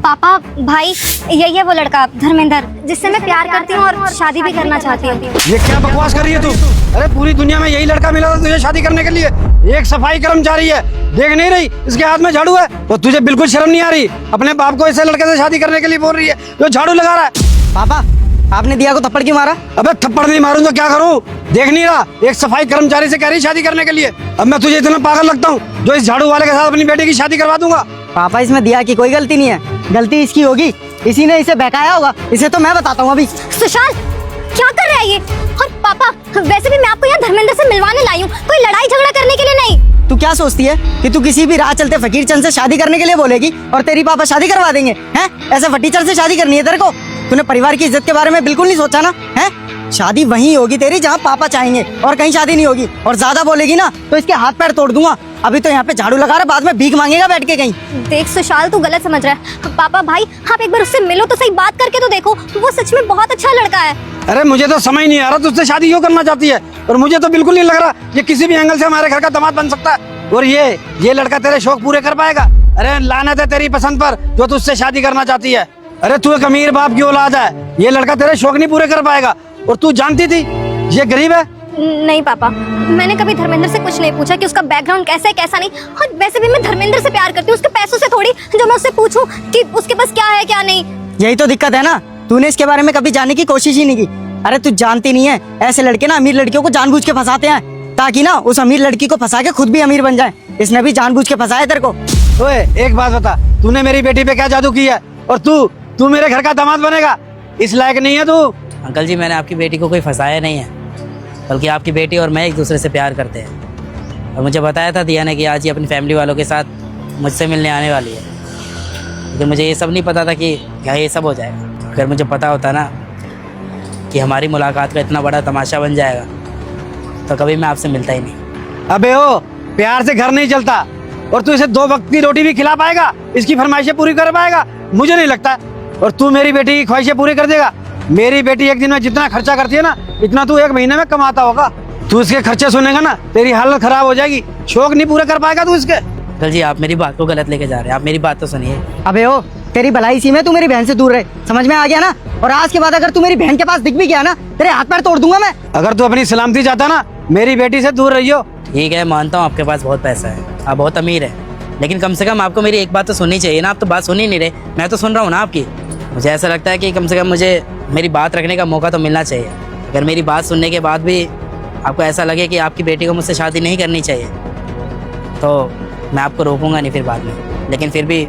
पापा भाई, यही है वो लड़का धर्मेंद्र जिससे मैं प्यार करती हूँ और शादी भी करना चाहती हूँ। ये क्या बकवास कर रही है तू? अरे पूरी दुनिया में यही लड़का मिला था तुझे शादी करने के लिए। एक सफाई कर्मचारी है, देख नहीं रही इसके हाथ में झाड़ू है? तो तुझे बिल्कुल शर्म नहीं आ रही? अपने बाप को ऐसे लड़के से शादी करने के लिए बोल रही है जो झाड़ू लगा रहा है। पापा आपने दिया को थप्पड़ क्यों मारा? अबे थप्पड़ नहीं मारूं तो क्या करूं? देख नहीं रहा एक सफाई कर्मचारी से कह रही शादी करने के लिए? अब मैं तुझे इतना पागल लगता हूँ जो इस झाड़ू वाले के साथ अपनी बेटी की शादी करवा दूंगा? पापा इसमें दिया की कोई गलती नहीं है, गलती इसकी होगी, इसी ने इसे बहकाया होगा। इसे तो मैं बताता हूँ अभी। सुशांत क्या कर रहा है ये? और पापा वैसे भी मैं आपको यहाँ धर्मेंद्र से मिलवाने लाई हूँ, कोई लड़ाई झगड़ा करने के लिए नहीं। तू क्या सोचती है कि तू किसी भी राह चलते फकीर चंद से शादी करने के लिए बोलेगी और तेरी पापा शादी करवा देंगे? हैं ऐसे फटीचर से शादी करनी है तेरे को? तूने परिवार की इज्जत के बारे में बिल्कुल नहीं सोचा ना? हैं शादी वहीं होगी तेरी जहाँ पापा चाहेंगे और कहीं शादी नहीं होगी। और ज्यादा बोलेगी ना तो इसके हाथ पैर तोड़ दूंगा। अभी तो यहाँ पे झाड़ू लगा रहा, बाद में भीख मांगेगा बैठ के कहीं। देख सुशाल तू गलत समझ रहा है। पापा भाई आप एक बार उससे मिलो तो सही, बात करके तो देखो, वो सच में बहुत अच्छा लड़का है। अरे मुझे तो समझ नहीं आ रहा तुझसे शादी क्यों करना चाहती है, और मुझे तो बिल्कुल नहीं लग रहा ये किसी भी एंगल से हमारे घर का दामाद बन सकता है। और ये लड़का तेरे शौक पूरे कर पाएगा? अरे लानत है तेरी पसंद पर जो तुझसे शादी करना चाहती है। अरे तू एक अमीर बाप की औलाद है, ये लड़का तेरे शौक नहीं पूरे कर पाएगा। और तू जानती थी ये गरीब है? नहीं पापा, मैंने कभी धर्मेंद्र से कुछ नहीं पूछा कि उसका बैकग्राउंड कैसा है कैसा नहीं। और वैसे भी मैं धर्मेंद्र से प्यार करती हूँ, उसके पैसों से थोड़ी जो मैं उससे पूछूं कि उसके पास क्या है क्या नहीं। यही तो दिक्कत है ना, तूने इसके बारे में कभी जानने की कोशिश ही नहीं की। अरे तू जानती नहीं है, ऐसे लड़के ना अमीर लड़कियों को जानबूझ के फंसाते हैं ताकि ना उस अमीर लड़की को फंसा के खुद भी अमीर बन जाए। इसने भी जानबूझ के फंसाया तेरे को। ओए एक बात बता, तूने मेरी बेटी पे क्या जादू किया? और तू मेरे घर का दामाद बनेगा? इस लायक नहीं है तू। अंकल जी मैंने आपकी बेटी को कोई फंसाया नहीं है, बल्कि आपकी बेटी और मैं एक दूसरे से प्यार करते हैं। और मुझे बताया था दिया ने कि आज ये अपनी फैमिली वालों के साथ मुझसे मिलने आने वाली है, लेकिन मुझे ये सब नहीं पता था कि यहाँ ये सब हो जाएगा। अगर मुझे पता होता ना कि हमारी मुलाकात का इतना बड़ा तमाशा बन जाएगा तो कभी मैं आपसे मिलता ही नहीं। अबे ओ, प्यार से घर नहीं चलता। और तू इसे 2 वक्त की रोटी भी खिला पाएगा? इसकी फरमाइशें पूरी कर पाएगा? मुझे नहीं लगता। और तू मेरी बेटी की ख्वाहिशें पूरी कर देगा? मेरी बेटी एक दिन में जितना खर्चा करती है ना, इतना तू 1 महीने में कमाता होगा। तू इसके खर्चे सुनेगा ना तेरी हालत खराब हो जाएगी। शौक नहीं पूरे कर पाएगा तू इसके। अंकल जी आप मेरी बात को गलत लेके जा रहे हैं, आप मेरी बात तो सुनिए। अबे ओ, तेरी भलाई इसी में तू मेरी बहन से दूर रहे, समझ में आ गया ना? और आज के बाद अगर तू मेरी बहन के पास दिख भी गया ना, तेरे हाथ पैर तोड़ दूंगा मैं। अगर तू अपनी सलामती चाहता ना, मेरी बेटी से दूर रहियो। ठीक है मानता हूँ आपके पास बहुत पैसा है, आप बहुत अमीर है, लेकिन कम से कम आपको मेरी एक बात तो सुननी चाहिए ना। आप तो बात सुन ही नहीं रहे, मैं तो सुन रहा हूँ ना आपकी। मुझे ऐसा लगता है कि कम से कम मुझे मेरी बात रखने का मौका तो मिलना चाहिए। अगर मेरी बात सुनने के बाद भी आपको ऐसा लगे कि आपकी बेटी को मुझसे शादी नहीं करनी चाहिए तो मैं आपको रोकूंगा नहीं फिर बाद में। लेकिन फिर भी